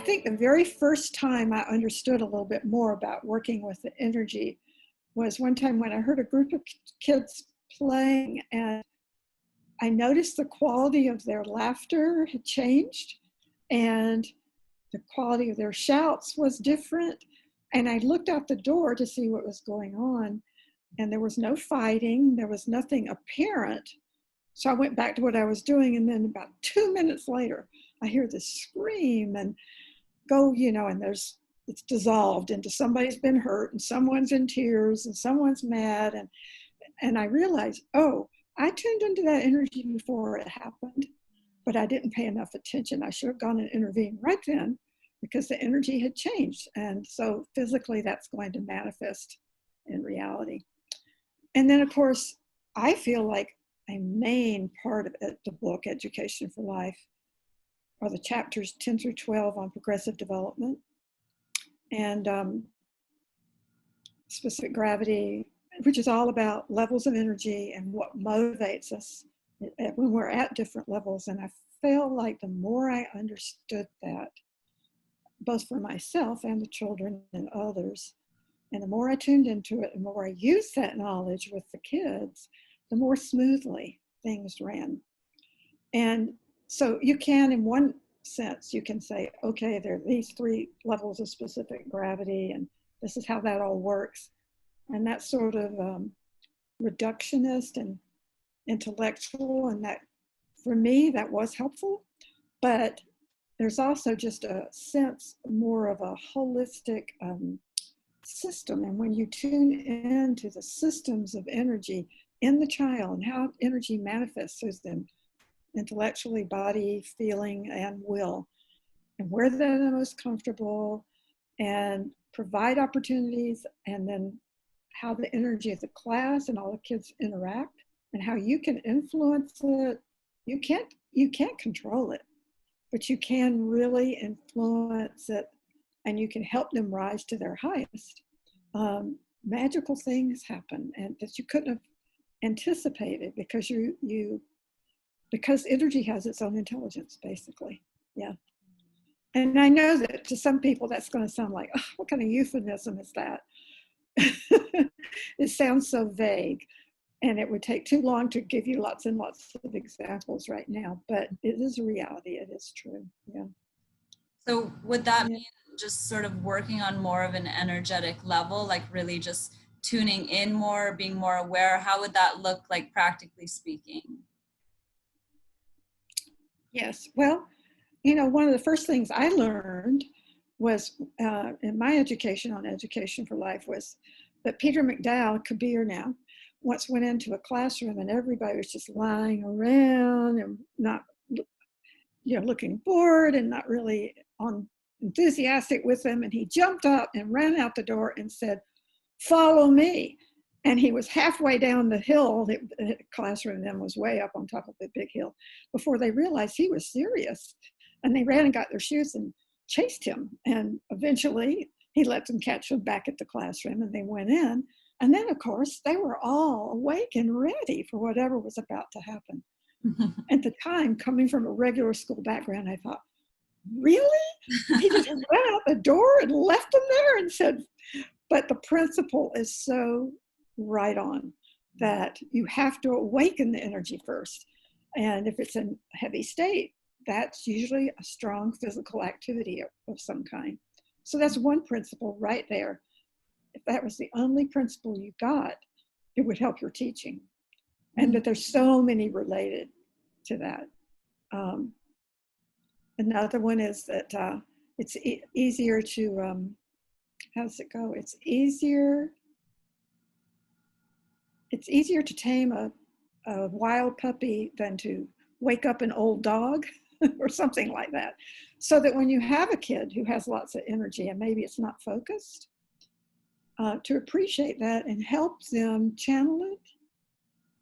think the very first time I understood a little bit more about working with the energy was one time when I heard a group of kids playing, and I noticed the quality of their laughter had changed, and the quality of their shouts was different. And I looked out the door to see what was going on, and there was no fighting. There was nothing apparent. So I went back to what I was doing, and then about 2 minutes later, I hear this scream and go, and it's dissolved into somebody's been hurt and someone's in tears and someone's mad. And I realized, oh, I tuned into that energy before it happened, but I didn't pay enough attention. I should have gone and intervened right then because the energy had changed. And so physically that's going to manifest in reality. And then of course, I feel like a main part of the book, Education for Life, are the chapters 10 through 12 on progressive development and specific gravity, which is all about levels of energy and what motivates us when we're at different levels. And I feel like the more I understood that, both for myself and the children and others, and the more I tuned into it, the more I used that knowledge with the kids, the more smoothly things ran. And so you can, in one sense, you can say, okay, there are these 3 levels of specific gravity, and this is how that all works. And that's sort of reductionist and intellectual, and that, for me, that was helpful. But there's also just a sense more of a holistic system. And when you tune into the systems of energy in the child and how energy manifests through them, intellectually, body, feeling, and will, and where they're the most comfortable, and provide opportunities, and then how the energy of the class and all the kids interact, and how you can influence it. You can't control it, but you can really influence it, and you can help them rise to their highest. Magical things happen, and that you couldn't have anticipated because because energy has its own intelligence, basically. Yeah. And I know that to some people that's going to sound like, oh, what kind of euphemism is that? It sounds so vague, and it would take too long to give you lots and lots of examples right now, but it is a reality. It is true. Yeah. So would that mean just sort of working on more of an energetic level, like really just tuning in more, being more aware? How would that look like, practically speaking? Yes. Well, one of the first things I learned was in my education on Education for Life was that Peter McDowell, Kabir now, once went into a classroom and everybody was just lying around and not, looking bored and not really enthusiastic with them. And he jumped up and ran out the door and said, "Follow me." And he was halfway down the hill. The classroom then was way up on top of the big hill before they realized he was serious. And they ran and got their shoes and chased him. And eventually he let them catch him back at the classroom, and they went in. And then, of course, they were all awake and ready for whatever was about to happen. At the time, coming from a regular school background, I thought, really? He just ran out the door and left them there and said, but the principle is so right on that you have to awaken the energy first. And if it's in a heavy state, that's usually a strong physical activity of some kind. So that's one principle right there. If that was the only principle you got, it would help your teaching. And that there's so many related to that. Another one is that it's easier to, how does it go? It's easier to tame a wild puppy than to wake up an old dog or something like that. So that when you have a kid who has lots of energy and maybe it's not focused, to appreciate that and help them channel it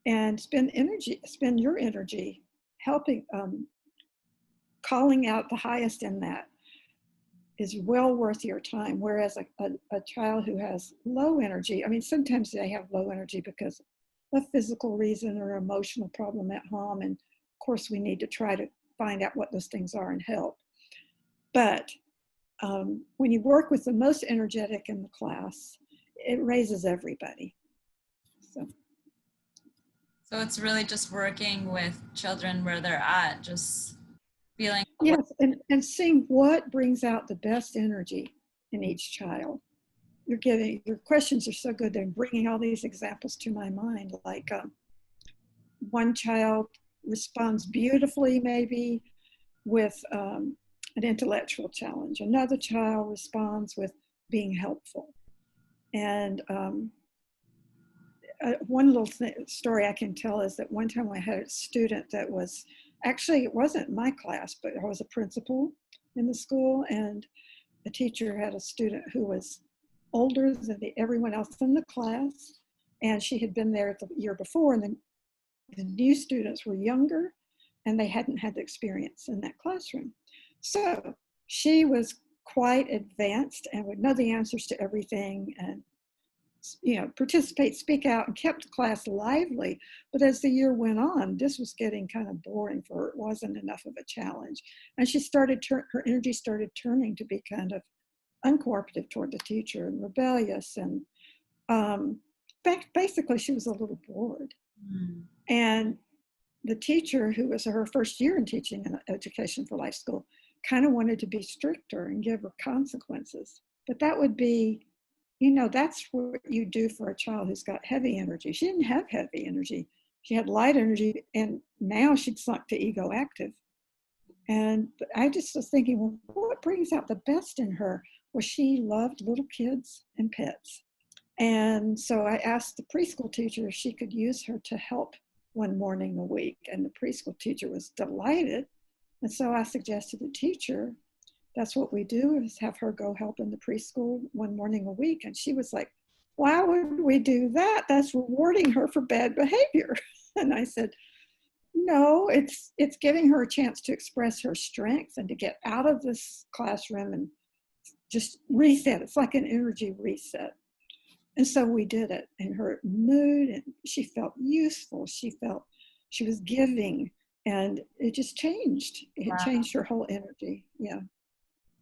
and spend your energy helping, calling out the highest in that is well worth your time. Whereas a child who has low energy, I mean, sometimes they have low energy because of a physical reason or emotional problem at home. And of course we need to try to find out what those things are and help. But when you work with the most energetic in the class, it raises everybody. So it's really just working with children where they're at, just feeling. Yes, and seeing what brings out the best energy in each child. Your questions are so good. They're bringing all these examples to my mind. Like one child responds beautifully, maybe with an intellectual challenge. Another child responds with being helpful. And one little story I can tell is that one time I had a student that was, actually it wasn't my class, but I was a principal in the school, and the teacher had a student who was older than everyone else in the class, and she had been there the year before, and the new students were younger and they hadn't had the experience in that classroom. So she was quite advanced and would know the answers to everything, and participate, speak out, and kept the class lively. But as the year went on, this was getting kind of boring for her. It wasn't enough of a challenge. And she started, her energy started turning to be kind of uncooperative toward the teacher and rebellious. And basically she was a little bored. Mm. And the teacher, who was her first year in teaching in Education for Life School, kind of wanted to be stricter and give her consequences. But that would be, that's what you do for a child who's got heavy energy. She didn't have heavy energy. She had light energy, and now she'd sunk to ego active. And I just was thinking, well, what brings out the best in her? Well, she loved little kids and pets. And so I asked the preschool teacher if she could use her to help one morning a week. And the preschool teacher was delighted. And so I suggested to the teacher, that's what we do, is have her go help in the preschool one morning a week. And she was like, why would we do that? That's rewarding her for bad behavior. And I said, no, it's giving her a chance to express her strengths and to get out of this classroom and just reset. It's like an energy reset. And so we did it, and her mood, and she felt useful. She felt she was giving, and it just changed. It Wow. changed her whole energy. Yeah.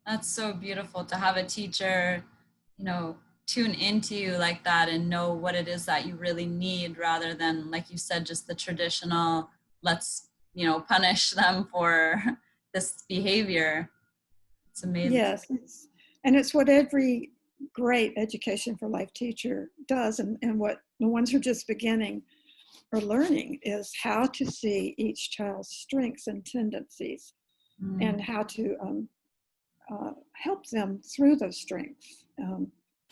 That's so beautiful to have a teacher, tune into you like that and know what it is that you really need, rather than, like you said, just the traditional, let's, punish them for this behavior. It's amazing. Yes. And it's what every great Education for Life teacher does, and what the ones who are just beginning are learning, is how to see each child's strengths and tendencies, and how to help them through those strengths,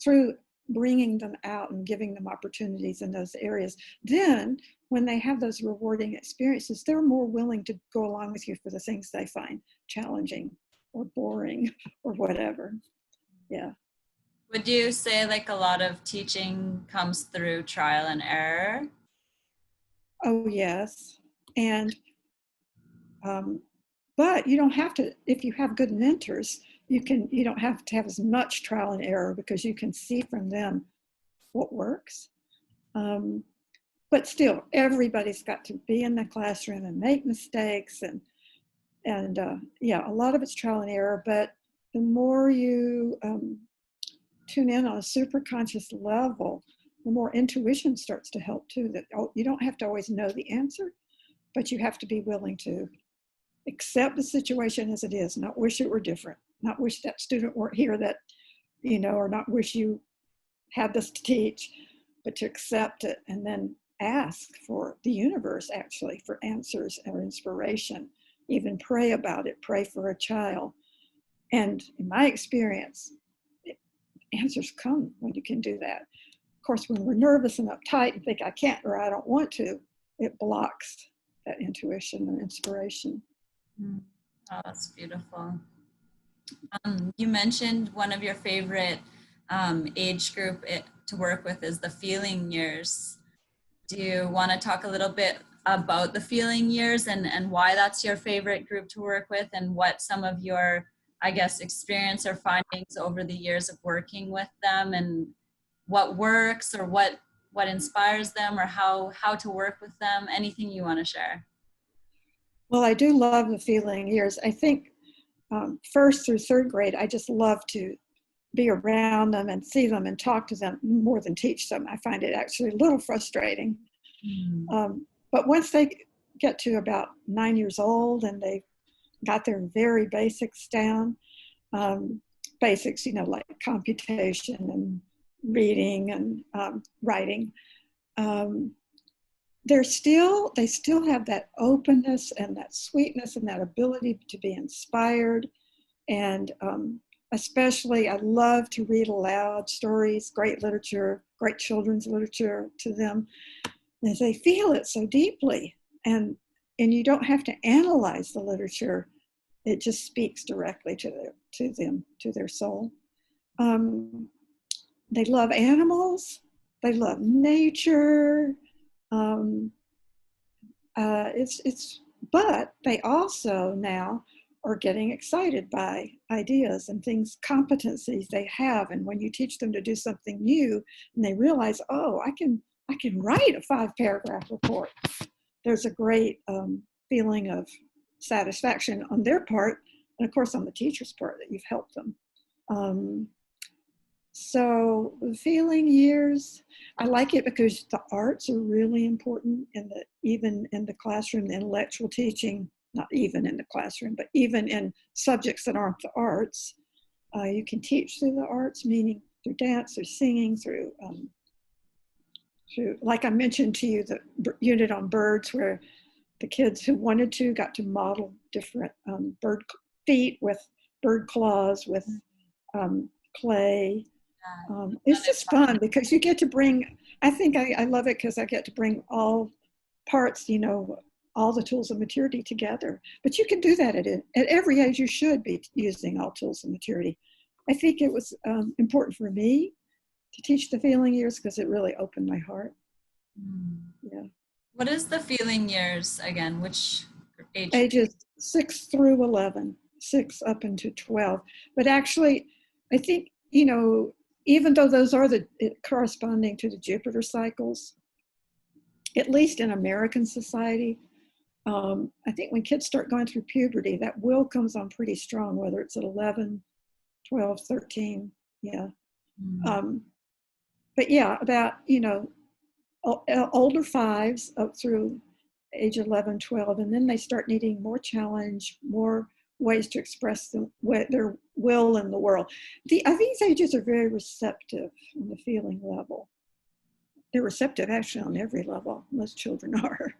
through bringing them out and giving them opportunities in those areas. Then when they have those rewarding experiences, they're more willing to go along with you for the things they find challenging or boring or whatever. Yeah. Would you say like a lot of teaching comes through trial and error? Oh, yes. And, but you don't have to, if you have good mentors, you don't have to have as much trial and error, because you can see from them what works. But still, everybody's got to be in the classroom and make mistakes, and yeah, a lot of it's trial and error. But the more you tune in on a super conscious level, the more intuition starts to help too. That you don't have to always know the answer, but you have to be willing to accept the situation as it is, not wish it were different, not wish that student weren't here, that, or not wish you had this to teach, but to accept it and then ask for the universe, actually, for answers or inspiration. Even pray about it, pray for a child. And in my experience, answers come when you can do that. Of course, when we're nervous and uptight and think I can't or I don't want to, it blocks that intuition and inspiration. Oh, that's beautiful. You mentioned one of your favorite age group to work with is the feeling years. Do you want to talk a little bit about the feeling years and why that's your favorite group to work with, and what some of your, I guess, experience or findings over the years of working with them, and what works or what inspires them, or how to work with them? Anything you want to share? Well, I do love the feeling years. I think first through third grade, I just love to be around them and see them and talk to them more than teach them. I find it actually a little frustrating. But once they get to about 9 years old and they've got their very basics down, basics, like computation and reading and writing, they still have that openness and that sweetness and that ability to be inspired. And especially, I love to read aloud stories, great literature, great children's literature to them, as they feel it so deeply. And you don't have to analyze the literature. It just speaks directly to them, to their soul. They love animals. They love nature. But they also now are getting excited by ideas and things, competencies they have. And when you teach them to do something new, and they realize, oh, I can write a 5-paragraph report, there's a great feeling of satisfaction on their part, and of course on the teacher's part, that you've helped them. So the feeling years, I like it because the arts are really important even in the classroom, the intellectual teaching, not even in the classroom, but even in subjects that aren't the arts. You can teach through the arts, meaning through dance, through singing, through, like I mentioned to you, the unit on birds, where the kids who wanted to got to model different bird feet with bird claws, with clay. It's just fun because you get to bring, I think I love it because I get to bring all parts, all the tools of maturity together. But you can do that at every age. You should be using all tools of maturity. I think it was important for me to teach the feeling years because it really opened my heart. Yeah. What is the feeling years again? Which age? Ages 6 through 11, 6 up into 12. But actually, I think, even though those are corresponding to the Jupiter cycles, at least in American society, I think when kids start going through puberty, that will comes on pretty strong, whether it's at 11, 12, 13, yeah. But yeah, about, older 5s up through age 11, 12, and then they start needing more challenge, more ways to express their will in the world. These ages are very receptive on the feeling level. They're receptive actually on every level. Most children are,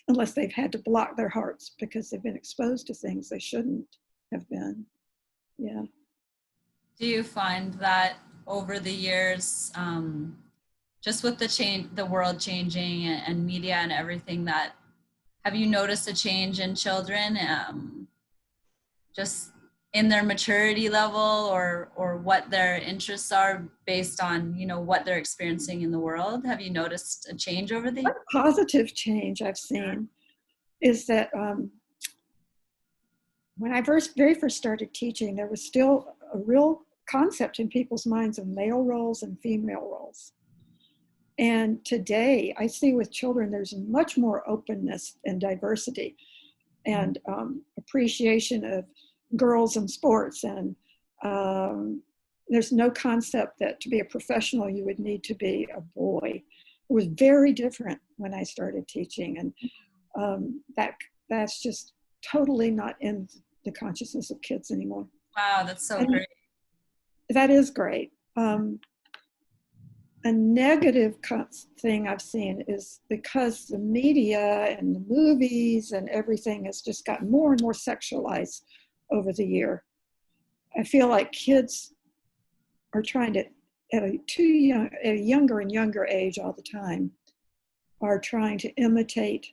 unless they've had to block their hearts because they've been exposed to things they shouldn't have been. Yeah. Do you find that over the years, just with the world changing and media and everything, that have you noticed a change in children, just in their maturity level or what their interests are based on, what they're experiencing in the world? Have you noticed a change over the years? A positive change I've seen is that when I very first started teaching, there was still a real concept in people's minds of male roles and female roles. And today I see with children, there's much more openness and diversity and appreciation of girls in sports. And there's no concept that to be a professional, you would need to be a boy. It was very different when I started teaching. And that's just totally not in the consciousness of kids anymore. Wow, that's so great. That is great. A negative thing I've seen is because the media and the movies and everything has just gotten more and more sexualized over the year. I feel like kids are trying to, at a younger and younger age all the time, are trying to imitate.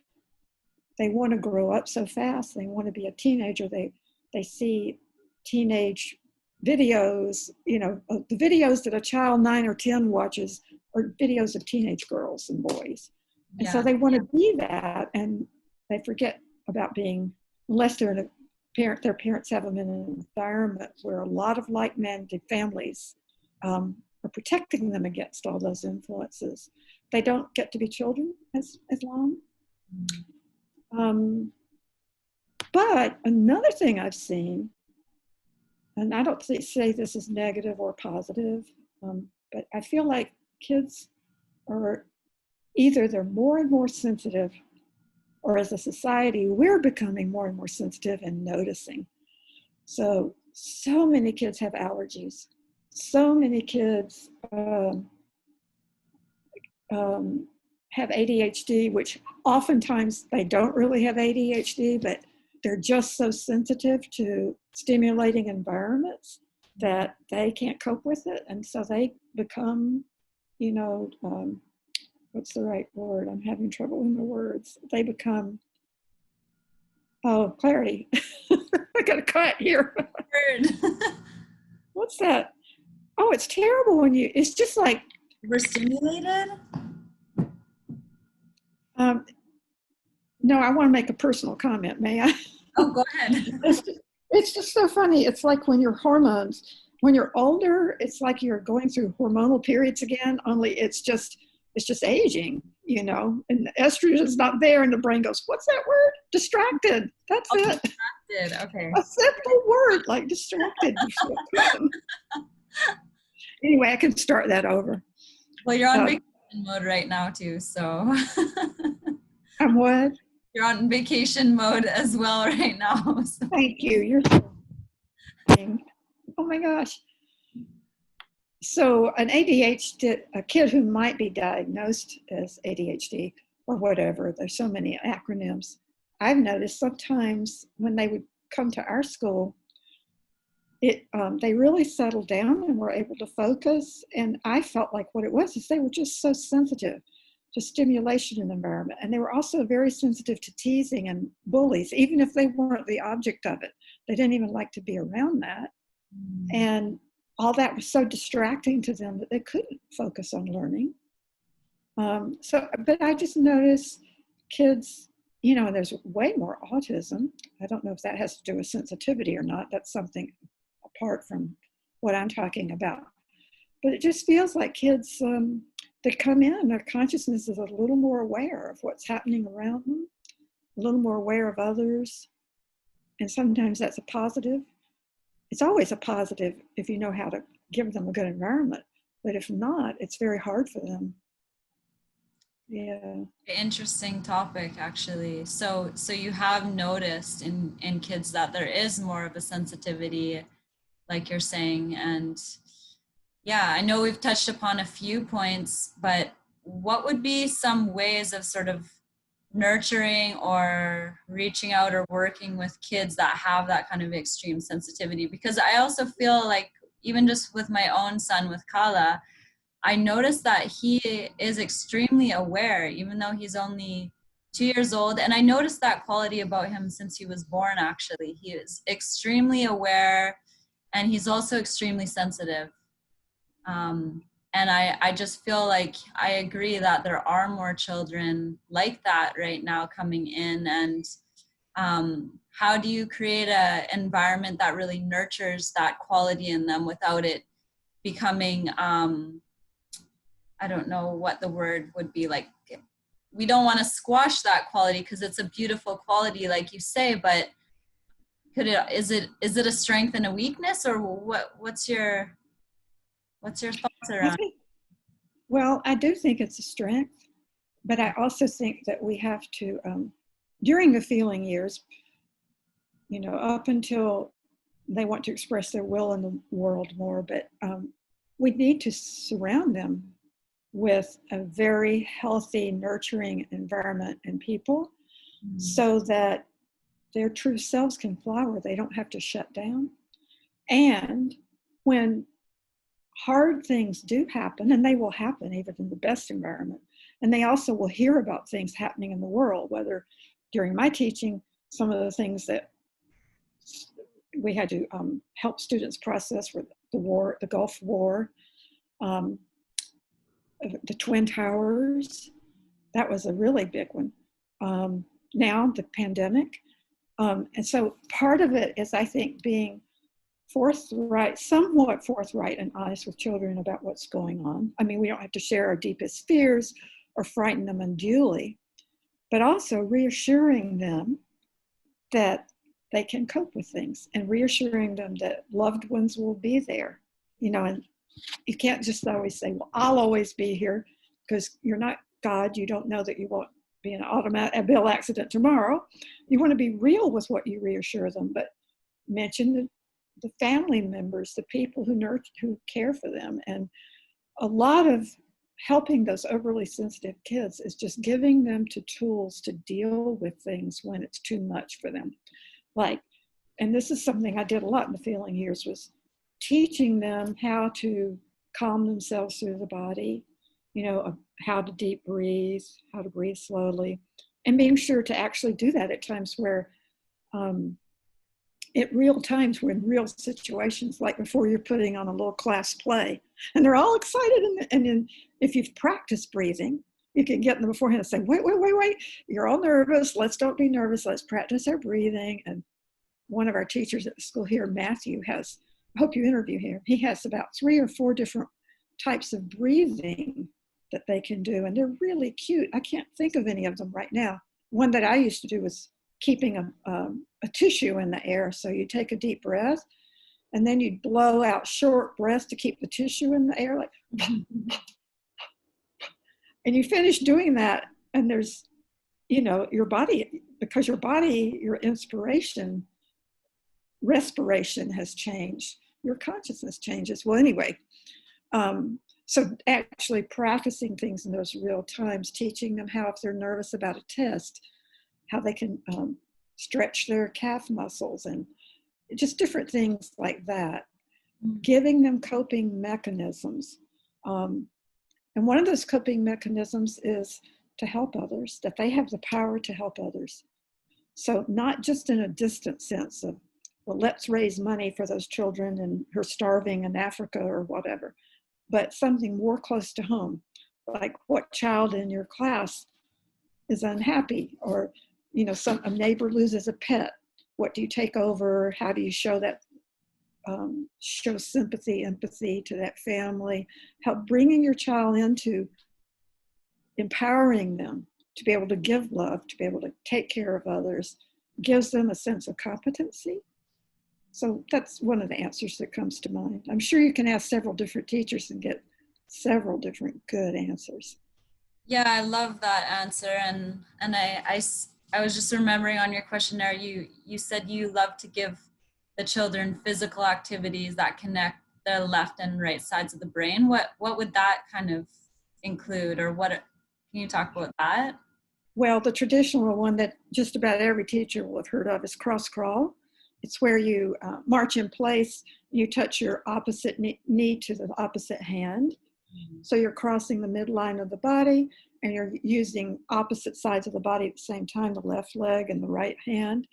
They want to grow up so fast. They want to be a teenager. They see teenage videos, the videos that a child 9 or 10 watches are videos of teenage girls and boys. And so they want to be that, and they forget about being, unless their parents have them in an environment where a lot of like-minded families are protecting them against all those influences. They don't get to be children as long. But another thing I've seen, and I don't say this is negative or positive, but I feel like kids are either they're more and more sensitive, or as a society, we're becoming more and more sensitive and noticing. So many kids have allergies. So many kids have ADHD, which oftentimes they don't really have ADHD, but they're just so sensitive to stimulating environments that they can't cope with it. And so they become, what's the right word? I'm having trouble with my words. They become, clarity. I got a cut here. What's that? Oh, it's terrible when it's just like. Overstimulated? No, I want to make a personal comment, may I? Oh, go ahead. It's just so funny. It's like when your hormones, when you're older, it's like you're going through hormonal periods again, only it's just aging, and the estrogen is not there, and the brain goes, what's that word? Distracted. That's it. Distracted, okay. A simple word like distracted. Anyway, I can start that over. Well, you're on vacation mode right now too, so. I'm what? You're on vacation mode as well right now. So. Thank you. You're. Oh my gosh. So an ADHD, a kid who might be diagnosed as ADHD or whatever, there's so many acronyms. I've noticed sometimes when they would come to our school, they really settled down and were able to focus. And I felt like what it was is they were just so sensitive to stimulation in the environment. And they were also very sensitive to teasing and bullies, even if they weren't the object of it. They didn't even like to be around that. And all that was so distracting to them that they couldn't focus on learning. But I just noticed kids, there's way more autism. I don't know if that has to do with sensitivity or not. That's something apart from what I'm talking about. But it just feels like kids that come in, their consciousness is a little more aware of what's happening around them, a little more aware of others. And sometimes that's a positive. It's always a positive if you know how to give them a good environment. But if not, it's very hard for them. Yeah. Interesting topic, actually. So you have noticed in kids that there is more of a sensitivity, like you're saying. And yeah, I know we've touched upon a few points, but what would be some ways of sort of nurturing or reaching out or working with kids that have that kind of extreme sensitivity? Because I also feel like even just with my own son, with Kala, I noticed that he is extremely aware, even though he's only 2 years old. And I noticed that quality about him since he was born, actually. He is extremely aware, and he's also extremely sensitive. And I just feel like I agree that there are more children like that right now coming in. And how do you create an environment that really nurtures that quality in them without it becoming, I don't know what the word would be, like, we don't want to squash that quality because it's a beautiful quality, like you say, but is it a strength and a weakness, or what's your thoughts around? I do think it's a strength, but I also think that we have to, during the feeling years, up until they want to express their will in the world more, but we need to surround them with a very healthy, nurturing environment and people so that their true selves can flower. They don't have to shut down. And when hard things do happen, and they will happen even in the best environment, and they also will hear about things happening in the world, whether during my teaching, some of the things that we had to help students process were the war, the Gulf War, the Twin Towers. That was a really big one. Now the pandemic. And so part of it is, I think, being somewhat forthright and honest with children about what's going on. I mean, we don't have to share our deepest fears or frighten them unduly, but also reassuring them that they can cope with things, and reassuring them that loved ones will be there, and you can't just always say, well, I'll always be here, because you're not God. You don't know that you won't be in an automobile accident tomorrow. You want to be real with what you reassure them, but mention the family members, the people who care for them. And a lot of helping those overly sensitive kids is just giving them the tools to deal with things when it's too much for them. And this is something I did a lot in the feeling years, was teaching them how to calm themselves through the body, how to deep breathe, how to breathe slowly, and being sure to actually do that at times where, at real times, when real situations, like before you're putting on a little class play, and they're all excited, and then if you've practiced breathing, you can get them beforehand and say, wait, you're all nervous, don't be nervous, let's practice our breathing. And one of our teachers at the school here, Matthew, I hope you interview him, he has about 3 or 4 different types of breathing that they can do, and they're really cute. I can't think of any of them right now. One that I used to do was keeping a tissue in the air. So you take a deep breath, and then you'd blow out short breaths to keep the tissue in the air, like, and you finish doing that, and there's, your body, because your respiration has changed, your consciousness changes. Well, anyway, so actually practicing things in those real times, teaching them how, if they're nervous about a test, how they can stretch their calf muscles, and just different things like that. Giving them coping mechanisms. And one of those coping mechanisms is to help others, that they have the power to help others. So not just in a distant sense of, well, let's raise money for those children and who are starving in Africa or whatever, but something more close to home, like what child in your class is unhappy, or a neighbor loses a pet. What do you take over? How do you show that, show sympathy, empathy to that family? Help bringing your child into empowering them to be able to give love, to be able to take care of others, gives them a sense of competency. So that's one of the answers that comes to mind. I'm sure you can ask several different teachers and get several different good answers. Yeah, I love that answer. And I was just remembering on your questionnaire, you said you love to give the children physical activities that connect the left and right sides of the brain. What would that kind of include, or can you talk about that? Well, the traditional one that just about every teacher will have heard of is cross crawl. It's where you march in place, you touch your opposite knee to the opposite hand. So you're crossing the midline of the body, and you're using opposite sides of the body at the same time, the left leg and the right hand.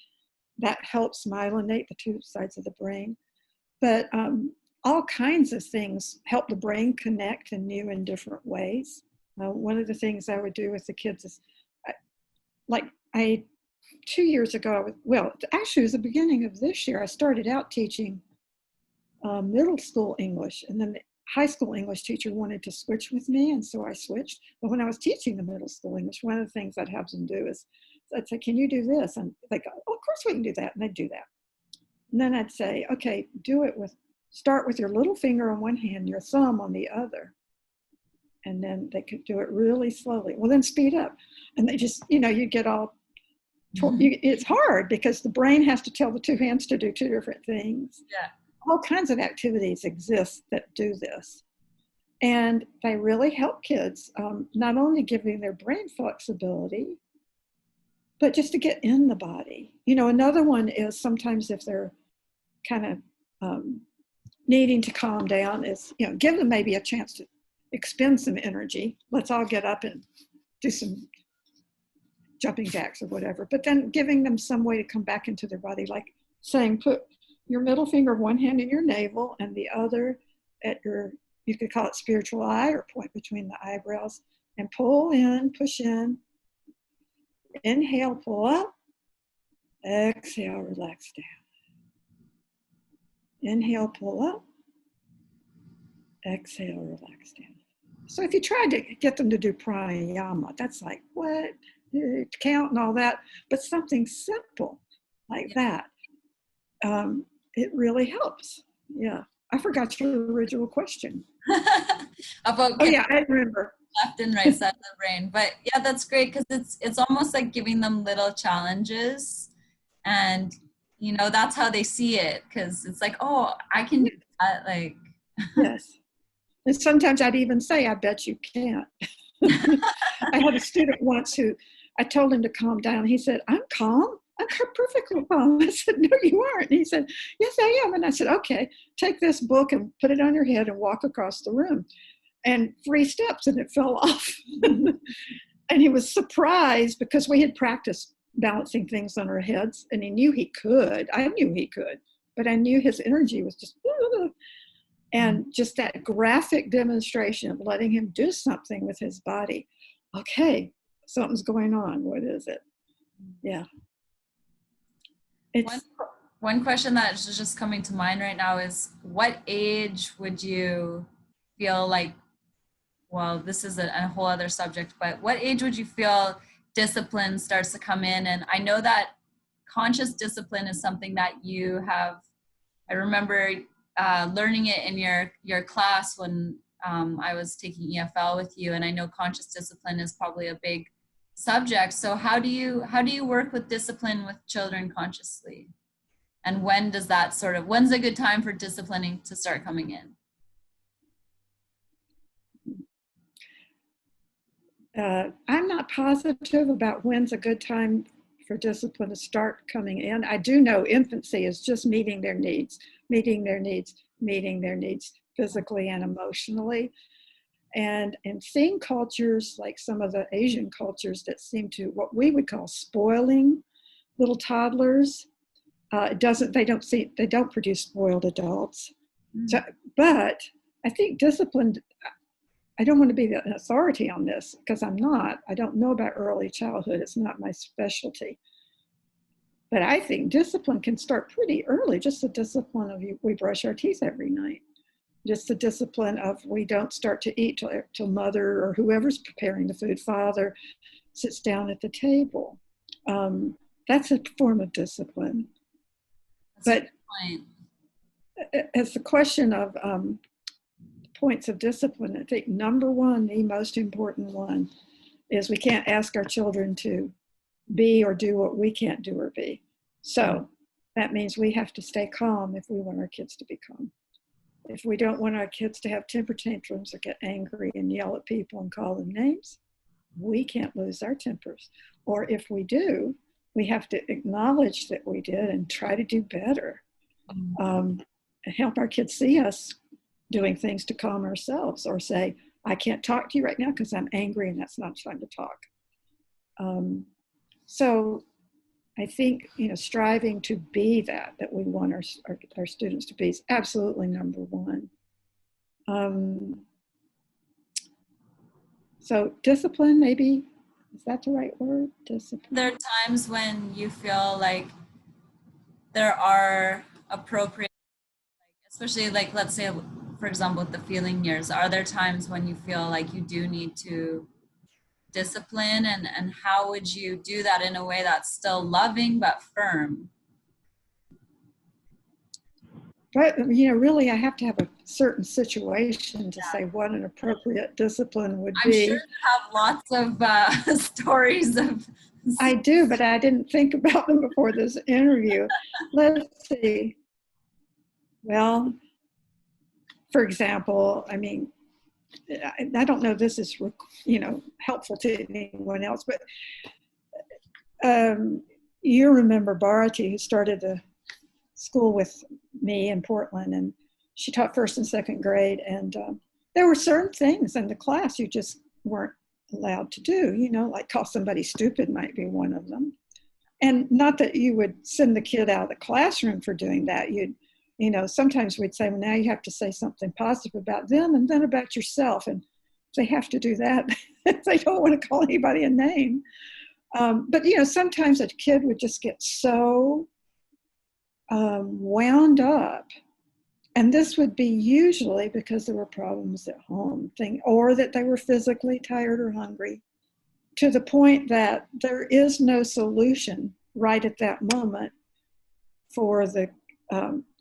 That helps myelinate the 2 sides of the brain. But all kinds of things help the brain connect in new and different ways. One of the things I would do with the kids is, 2 years ago, actually it was the beginning of this year, I started out teaching middle school English, and then the high school English teacher wanted to switch with me, and so I switched. But when I was teaching the middle school English, one of the things I'd have them do is, I'd say, can you do this? And they'd go, oh, of course we can do that. And they'd do that. And then I'd say, okay, start with your little finger on one hand, your thumb on the other. And then they could do it really slowly. Well, then speed up. And they just, you get all, it's hard because the brain has to tell the 2 hands to do 2 different things. Yeah. All kinds of activities exist that do this. And they really help kids, not only giving their brain flexibility, but just to get in the body. Another one is sometimes if they're kind of needing to calm down is, give them maybe a chance to expend some energy. Let's all get up and do some jumping jacks or whatever, but then giving them some way to come back into their body, like saying, put your middle finger of one hand in your navel and the other at you could call it spiritual eye or point between the eyebrows, and pull in, push in. Inhale, pull up. Exhale, relax down. Inhale, pull up. Exhale, relax down. So if you tried to get them to do pranayama, that's like, what? Count and all that. But something simple like that. it really helps. Yeah. I forgot your original question. About Oh yeah, I remember. left and right side of the brain. But yeah, that's great because it's almost like giving them little challenges, and that's how they see it, because it's like, oh, I can do that. Like, Yes. And sometimes I'd even say, I bet you can't. I had a student once who I told him to calm down. He said, I'm calm. I'm perfectly calm. I said, no, you aren't. And he said, yes, I am. And I said, okay, take this book and put it on your head and walk across the room. And 3 steps and it fell off. And he was surprised because we had practiced balancing things on our heads, and he knew he could. I knew he could, but I knew his energy was just, and just that graphic demonstration of letting him do something with his body. Okay, something's going on. What is it? Yeah. One question that is just coming to mind right now is, what age would you feel like, well, this is a whole other subject, but what age would you feel discipline starts to come in? And I know that conscious discipline is something that you have, I remember learning it in your class when I was taking EFL with you, and I know conscious discipline is probably a big subject. So how do you work with discipline with children consciously? And when's a good time for disciplining to start coming in? I'm not positive about when's a good time for discipline to start coming in. I do know infancy is just meeting their needs physically and emotionally. And seeing cultures like some of the Asian cultures that seem to, what we would call spoiling little toddlers, they don't produce spoiled adults. So, but I think discipline, I don't want to be an authority on this because I'm not. I don't know about early childhood. It's not my specialty. But I think discipline can start pretty early. Just the discipline of we brush our teeth every night. Just the discipline of we don't start to eat till mother or whoever's preparing the food, father, sits down at the table. That's a form of discipline. That's but as the question of points of discipline, I think number one, the most important one, is we can't ask our children to be or do what we can't do or be. So that means we have to stay calm if we want our kids to be calm. If we don't want our kids to have temper tantrums or get angry and yell at people and call them names, we can't lose our tempers. Or if we do, we have to acknowledge that we did and try to do better. Help our kids see us doing things to calm ourselves, or say, I can't talk to you right now because I'm angry and that's not time to talk. So I think, striving to be that we want our students to be is absolutely number one. So discipline, maybe, is that the right word? Discipline. There are times when you feel like there are appropriate, especially like, let's say, for example, with the feeling years, are there times when you feel like you do need to discipline, and how would you do that in a way that's still loving but firm? But, really, I have to have a certain situation to say what an appropriate discipline would be. I'm sure you have lots of stories of... I do, but I didn't think about them before this interview. Let's see. Well, for example, I mean, I don't know if this is, helpful to anyone else, but you remember Bharati, who started the school with me in Portland, and she taught 1st and 2nd grade, and there were certain things in the class you just weren't allowed to do, like call somebody stupid might be one of them. And not that you would send the kid out of the classroom for doing that. Sometimes we'd say, well, now you have to say something positive about them and then about yourself. And they have to do that. They don't want to call anybody a name. But, sometimes a kid would just get so wound up. And this would be usually because there were problems at home, or that they were physically tired or hungry, to the point that there is no solution right at that moment for the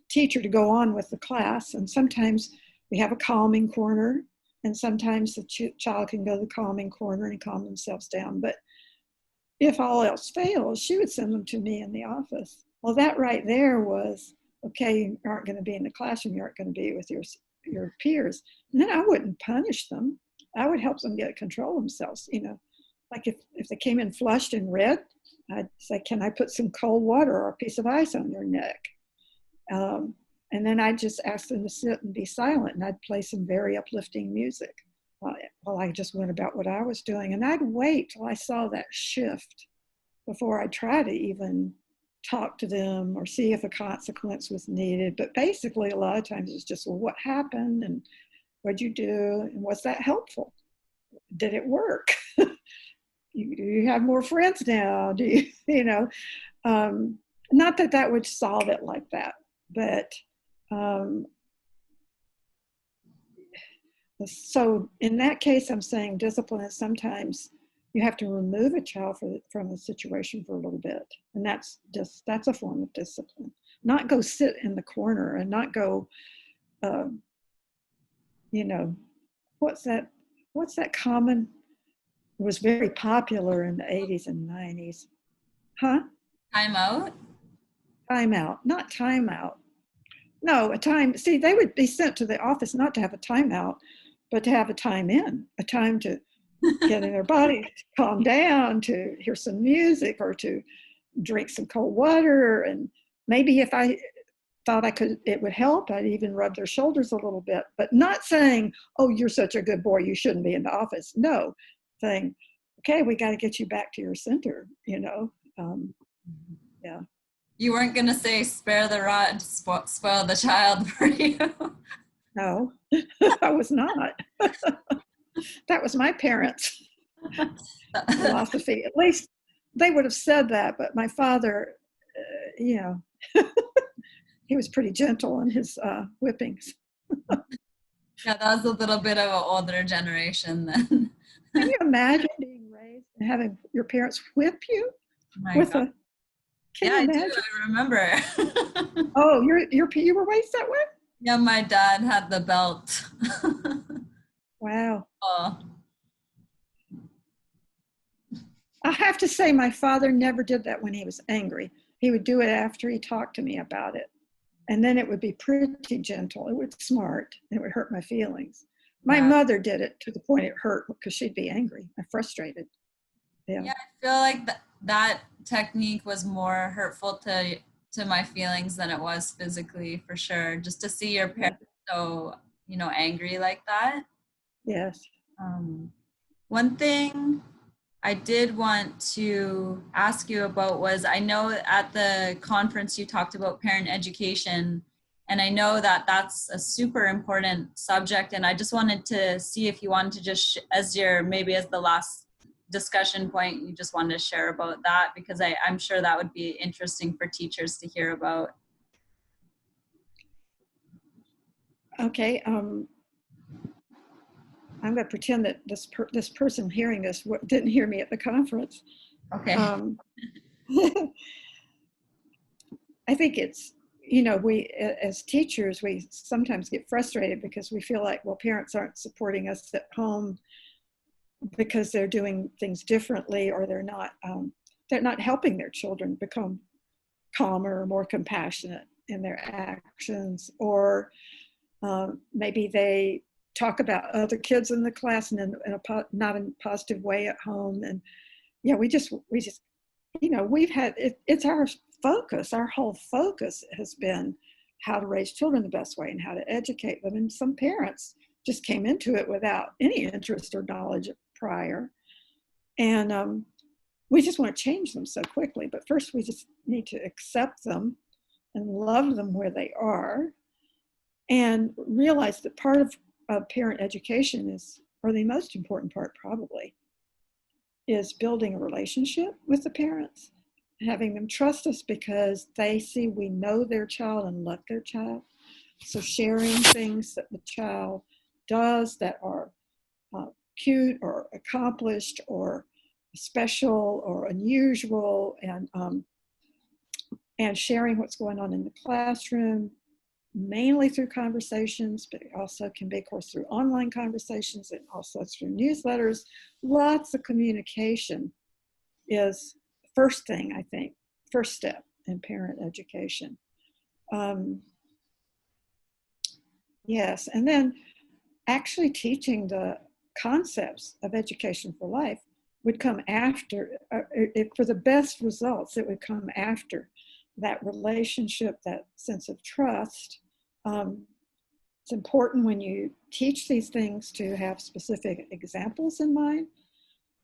teacher to go on with the class. And sometimes we have a calming corner, and sometimes the child can go to the calming corner and calm themselves down. But if all else fails, she would send them to me in the office. Well, that right there was, okay, you aren't going to be in the classroom, you aren't going to be with your peers. And then I wouldn't punish them. I would help them get control themselves. Like if they came in flushed and red, I'd say, can I put some cold water or a piece of ice on their neck? And then I'd just ask them to sit and be silent, and I'd play some very uplifting music while I just went about what I was doing. And I'd wait till I saw that shift before I try to even talk to them or see if a consequence was needed. But basically, a lot of times it's just, well, what happened and what'd you do? And was that helpful? Did it work? Do you have more friends now? Do you, not that that would solve it like that, but so in that case, I'm saying discipline is sometimes you have to remove a child from a situation for a little bit. And that's a form of discipline. Not go sit in the corner and not go, what's that common, was very popular in the 80s and 90s. Huh? Time out? Time out, not time out. No, a time, see, they would be sent to the office not to have a timeout, but to have a time in, a time to get in their body, to calm down, to hear some music, or to drink some cold water. And maybe if I thought it would help, I'd even rub their shoulders a little bit, but not saying, oh, you're such a good boy, you shouldn't be in the office. No, saying, okay, we got to get you back to your center, yeah. You weren't going to say spare the rod, spoil the child, were you? No, I was not. That was my parents' philosophy. At least they would have said that, but my father, he was pretty gentle in his whippings. Yeah, that was a little bit of an older generation then. Can you imagine being raised and having your parents whip you My with God. Can you imagine? I do. I remember. Oh, you were raised that way? Yeah, my dad had the belt. Wow. Oh. I have to say, my father never did that when he was angry. He would do it after he talked to me about it. And then it would be pretty gentle. It was smart. It would hurt my feelings. My mother did it to the point it hurt because she'd be angry and frustrated. Yeah, I feel like that technique was more hurtful to my feelings than it was physically, for sure. Just to see your parents so, angry like that. Yes. One thing I did want to ask you about was, I know at the conference you talked about parent education, and I know that that's a super important subject, and I just wanted to see if you wanted to just, as the last discussion point, you just wanted to share about that, because I'm sure that would be interesting for teachers to hear about. Okay. I'm going to pretend that this person hearing this didn't hear me at the conference. Okay. I think it's, we as teachers, we sometimes get frustrated because we feel like, well, parents aren't supporting us at home because they're doing things differently, or they're not helping their children become calmer, more compassionate in their actions, or maybe they talk about other kids in the class and not in a positive way at home. And yeah, we just we've had it's our focus. Our whole focus has been how to raise children the best way and how to educate them. And some parents just came into it without any interest or knowledge prior. And we just want to change them so quickly. But first, we just need to accept them and love them where they are, and realize that part of parent education or the most important part probably, is building a relationship with the parents, having them trust us because they see we know their child and love their child. So sharing things that the child does that are cute or accomplished or special or unusual, and and sharing what's going on in the classroom, mainly through conversations, but it also can be, of course, through online conversations and also through newsletters. Lots of communication is the first thing, I think, first step in parent education. Yes, and then actually teaching the concepts of education for life would come after, for the best results, it would come after that relationship, that sense of trust. It's important when you teach these things to have specific examples in mind.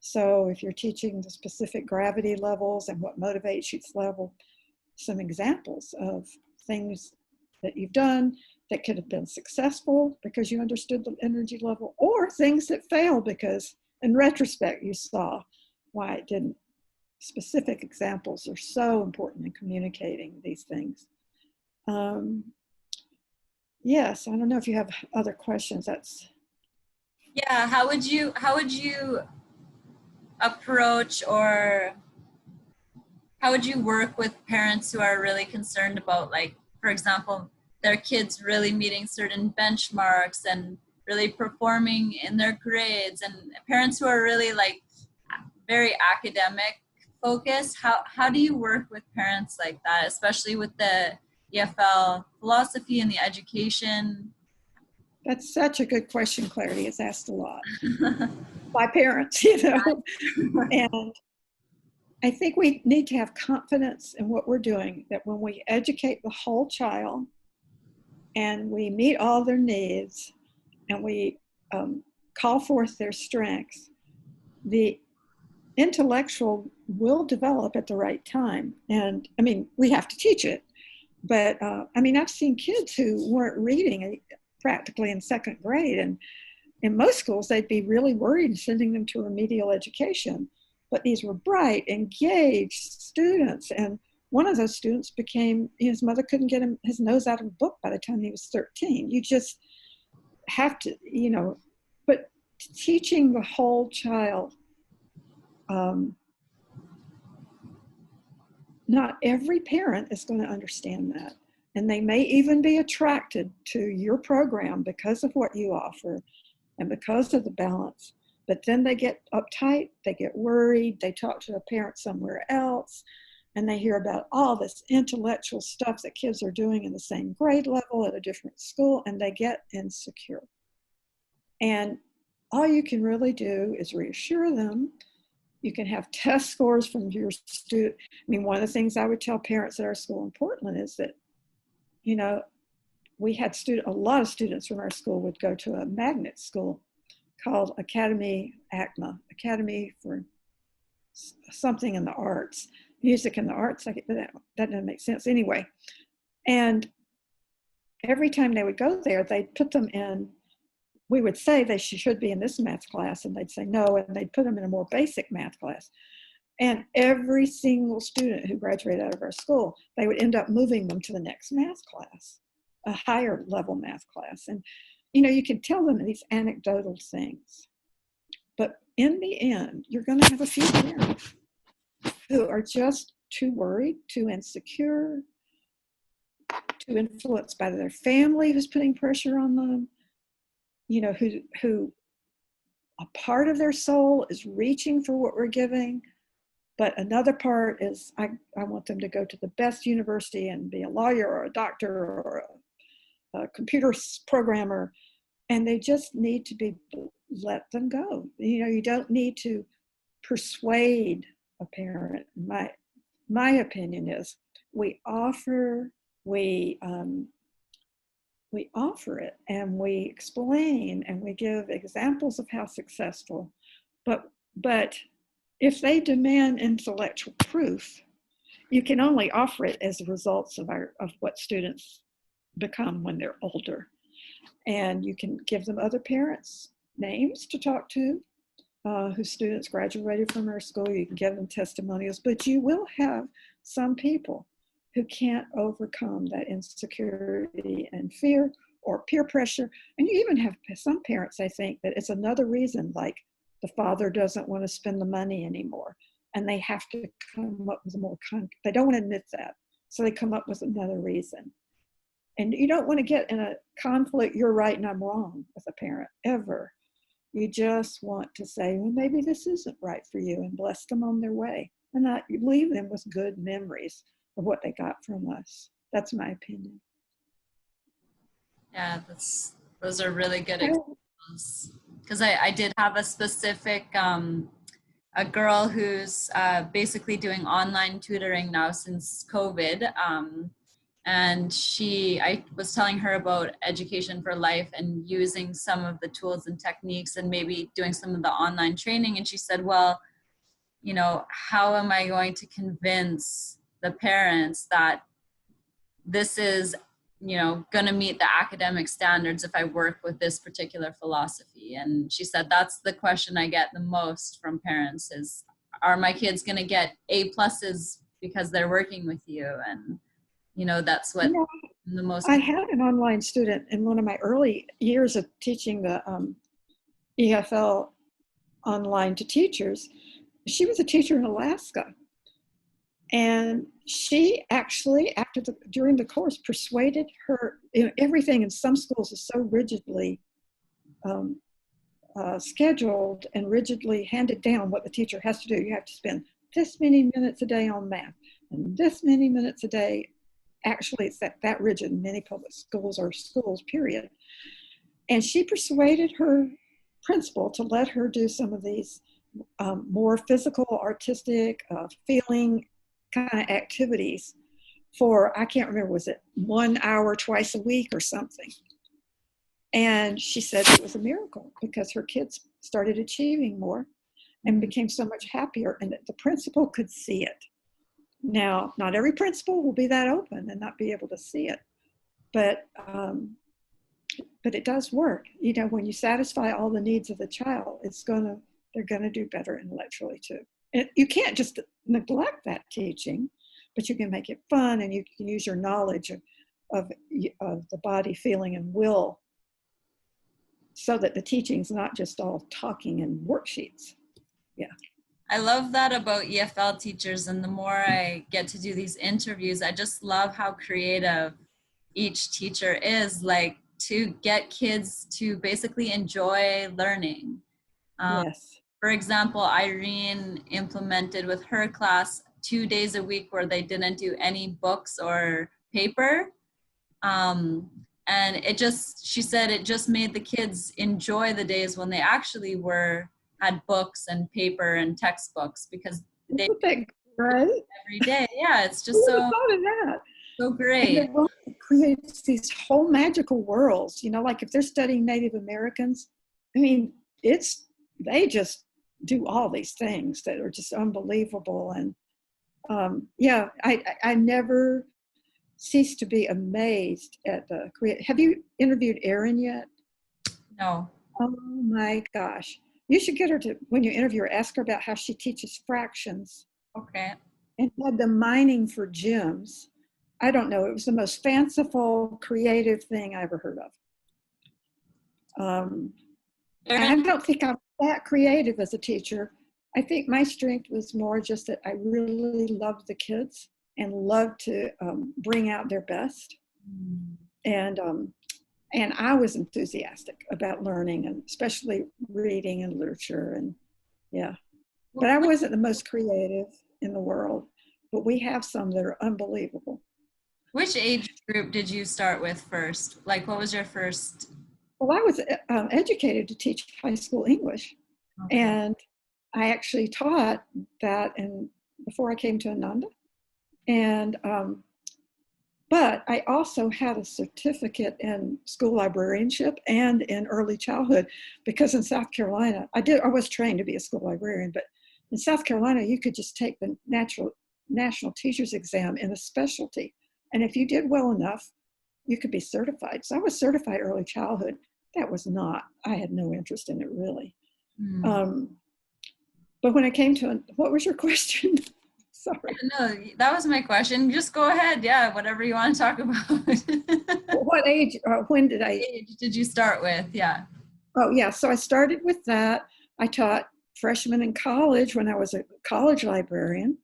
So if you're teaching the specific gravity levels and what motivates each level, some examples of things that you've done that could have been successful because you understood the energy level, or things that failed because in retrospect you saw why it didn't. Specific examples are so important in communicating these things. Yes, I don't know if you have other questions. Yeah, how would you approach, or how would you work with parents who are really concerned about, like, for example, their kids really meeting certain benchmarks and really performing in their grades, and parents who are really like very academic focused? How do you work with parents like that, especially with the EFL philosophy and the education? That's such a good question, Clarity. It's asked a lot by parents, you know. And I think we need to have confidence in what we're doing, that when we educate the whole child and we meet all their needs and we call forth their strengths, the intellectual will develop at the right time. And I mean, we have to teach it. But I mean, I've seen kids who weren't reading practically in second grade. And in most schools, they'd be really worried sending them to remedial education. But these were bright, engaged students. And one of those students became, his mother couldn't get him his nose out of a book by the time he was 13. You just have to, you know, but teaching the whole child, not every parent is going to understand that. And they may even be attracted to your program because of what you offer and because of the balance. But then they get uptight, they get worried, they talk to a parent somewhere else, and they hear about all this intellectual stuff that kids are doing in the same grade level at a different school, and they get insecure. And all you can really do is reassure them. You can have test scores from your student. I mean, one of the things I would tell parents at our school in Portland is that, you know, we had a lot of students from our school would go to a magnet school called Academy ACMA, Academy for something in the arts, music and the arts. That doesn't make sense anyway. And every time they would go there, they'd put them in, we would say they should be in this math class, and they'd say no, and they'd put them in a more basic math class. And every single student who graduated out of our school, they would end up moving them to the next math class, a higher level math class. And, you know, you can tell them these anecdotal things. But in the end, you're going to have a few parents who are just too worried, too insecure, too influenced by their family who's putting pressure on them, you know, who a part of their soul is reaching for what we're giving, but another part is, I want them to go to the best university and be a lawyer or a doctor or a computer programmer, and they just need to be let them go. You know, you don't need to persuade a parent. My opinion is we offer it and we explain and we give examples of how successful, but if they demand intellectual proof, you can only offer it as the results of what students become when they're older. And you can give them other parents' names to talk to whose students graduated from our school. You can give them testimonials, but you will have some people who can't overcome that insecurity and fear or peer pressure. And you even have some parents, I think, that it's another reason, like the father doesn't want to spend the money anymore, and they have to come up with a more they don't want to admit that. So they come up with another reason. And you don't want to get in a conflict, you're right and I'm wrong, with a parent, ever. You just want to say, well, maybe this isn't right for you, and bless them on their way. And not leave them with good memories of what they got from us. That's my opinion. Yeah, those are really good examples. Because I did have a specific, a girl who's basically doing online tutoring now since COVID. And I was telling her about Education for Life and using some of the tools and techniques and maybe doing some of the online training. And she said, well, you know, how am I going to convince the parents that this is, you know, going to meet the academic standards if I work with this particular philosophy? And she said, that's the question I get the most from parents is, are my kids going to get A+ because they're working with you? And, you know, that's what the most. I had an online student in one of my early years of teaching the EFL online to teachers. She was a teacher in Alaska. And she actually, during the course, persuaded her, you know, everything in some schools is so rigidly scheduled and rigidly handed down what the teacher has to do. You have to spend this many minutes a day on math and this many minutes a day. Actually, it's that rigid in many public schools or schools, period. And she persuaded her principal to let her do some of these more physical, artistic, feeling kind of activities for, I can't remember, was it 1 hour twice a week or something? And she said it was a miracle because her kids started achieving more and became so much happier, and that the principal could see it. Now, not every principal will be that open and not be able to see it, but it does work. You know, when you satisfy all the needs of the child, they're gonna do better intellectually too. And you can't just neglect that teaching, but you can make it fun, and you can use your knowledge of the body, feeling, and will, so that the teaching's not just all talking and worksheets. Yeah. I love that about EFL teachers, and the more I get to do these interviews, I just love how creative each teacher is, like, to get kids to basically enjoy learning. Yes. For example, Irene implemented with her class 2 days a week where they didn't do any books or paper. And she said it just made the kids enjoy the days when they actually had books and paper and textbooks, because they Isn't that great? every day. Yeah, it's just Who would have thought of that? so great. And it creates these whole magical worlds, you know, like if they're studying Native Americans, I mean, they just do all these things that are just unbelievable. And yeah, I never cease to be amazed at the Have you interviewed Erin yet? No. Oh my gosh. You should get her to, when you interview her, ask her about how she teaches fractions. Okay. And had them mining for gems. I don't know, it was the most fanciful, creative thing I ever heard of. I don't think I'm that creative as a teacher. I think my strength was more just that I really loved the kids and loved to bring out their best. And I was enthusiastic about learning, and especially reading and literature, and yeah. But I wasn't the most creative in the world, but we have some that are unbelievable. Which age group did you start with first? Like, what was your first? Well, I was educated to teach high school English, Okay. and I actually taught that before I came to Ananda. And but I also had a certificate in school librarianship and in early childhood, because in South Carolina, I was trained to be a school librarian, but in South Carolina, you could just take the national teacher's exam in a specialty. And if you did well enough, you could be certified. So I was certified early childhood. I had no interest in it really. But when I came to, what was your question? Sorry. No, that was my question. Just go ahead. Yeah, whatever you want to talk about. What age, when did age did you start with? Yeah. Oh yeah, so I started with that. I taught freshmen in college when I was a college librarian.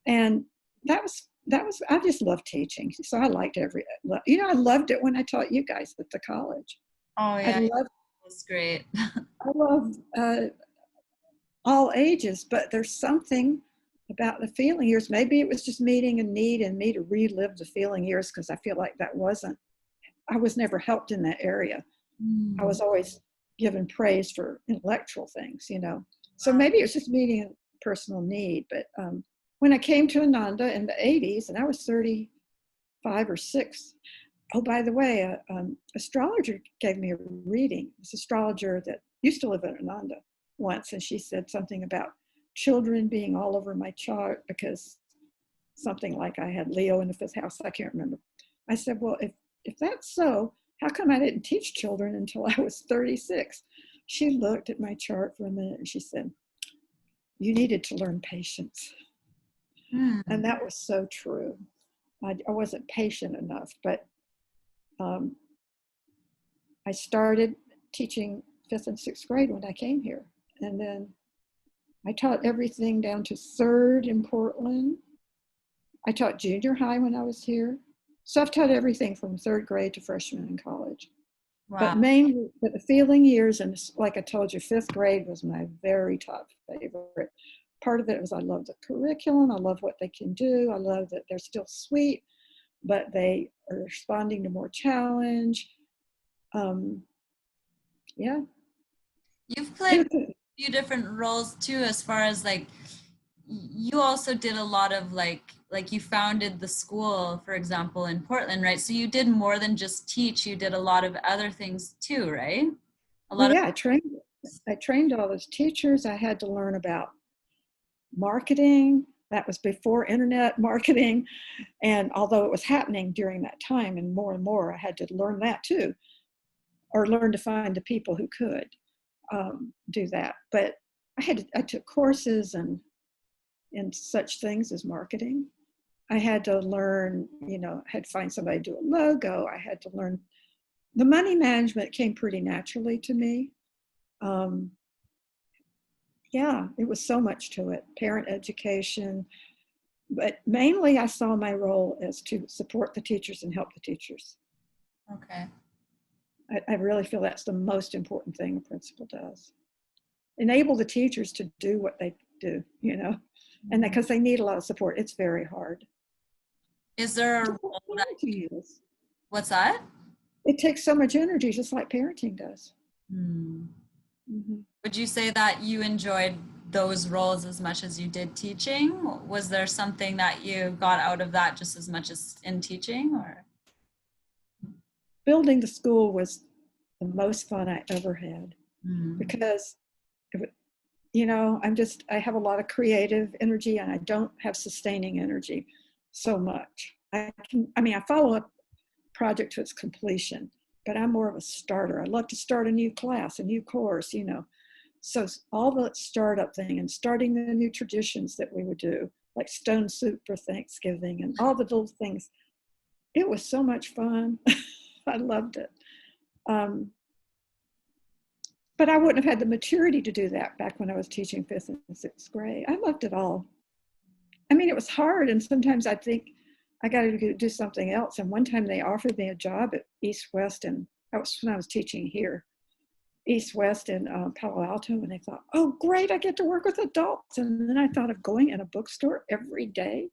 And that was I just loved teaching. So I liked I loved it when I taught you guys at the college. Oh I yeah, love, that's great. I love all ages, but there's something about the feeling years. Maybe it was just meeting a need in me to relive the feeling years, because I feel like I was never helped in that area. I was always given praise for intellectual things, So Wow. maybe it was just meeting a personal need. But when I came to Ananda in the 80s, and I was 35 or 6, oh, by the way, astrologer gave me a reading. This astrologer that used to live in Ananda once, and she said something about children being all over my chart because something like I had Leo in the 5th house. I can't remember. I said, well, if that's so, how come I didn't teach children until I was 36? She looked at my chart for a minute and she said, you needed to learn patience. And that was so true. I wasn't patient enough, but I started teaching 5th and 6th grade when I came here. And then I taught everything down to 3rd in Portland. I taught junior high when I was here. So I've taught everything from 3rd grade to freshman in college. Wow. But mainly, the feeling years, and like I told you, 5th grade was my very top favorite. Part of it was I love the curriculum. I love what they can do. I love that they're still sweet, but they are responding to more challenge. Yeah. You've played a few different roles too, as far as like, you also did a lot of like you founded the school, for example, in Portland, right? So you did more than just teach, you did a lot of other things too, right? Well, yeah, I trained all those teachers. I had to learn about marketing. That was before internet marketing. And although it was happening during that time and more, I had to learn that too, or learn to find the people who could do that. But I took courses in such things as marketing. I had to learn, had to find somebody to do a logo. I had to learn the money management came pretty naturally to me. Yeah, it was so much to it. Parent education, but mainly I saw my role as to support the teachers and help the teachers. Okay. I really feel that's the most important thing a principal does. Enable the teachers to do what they do, and because they need a lot of support. It's very hard. Is there a role that what's that? It takes so much energy, just like parenting does. Mm-hmm. Would you say that you enjoyed those roles as much as you did teaching? Was there something that you got out of that just as much as in teaching, or? Building the school was the most fun I ever had because, I have a lot of creative energy and I don't have sustaining energy so much. I follow a project to its completion, but I'm more of a starter. I love to start a new class, a new course, So all the startup thing and starting the new traditions that we would do, like stone soup for Thanksgiving and all the little things, it was so much fun. I loved it. But I wouldn't have had the maturity to do that back when I was teaching 5th and 6th grade. I loved it all. It was hard, and sometimes I'd think I got to do something else. And one time they offered me a job at East West, and that was when I was teaching here, East West in Palo Alto, and I thought, oh, great, I get to work with adults. And then I thought of going in a bookstore every day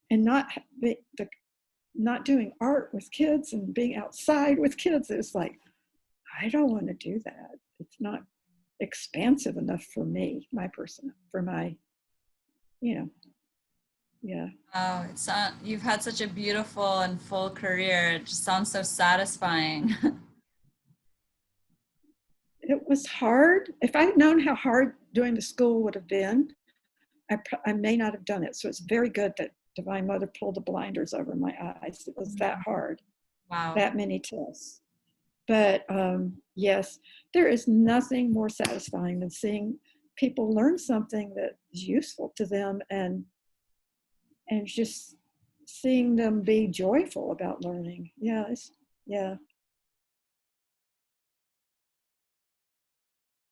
and not doing art with kids and being outside with kids. It was like, I don't want to do that. It's not expansive enough for me, yeah. Oh, you've had such a beautiful and full career. It just sounds so satisfying. It was hard. If I'd known how hard doing the school would have been, I may not have done it. So it's very good that Divine Mother pulled the blinders over my eyes. It was that hard. Wow. That many tests. But yes, there is nothing more satisfying than seeing people learn something that is useful to them and just seeing them be joyful about learning. Yeah,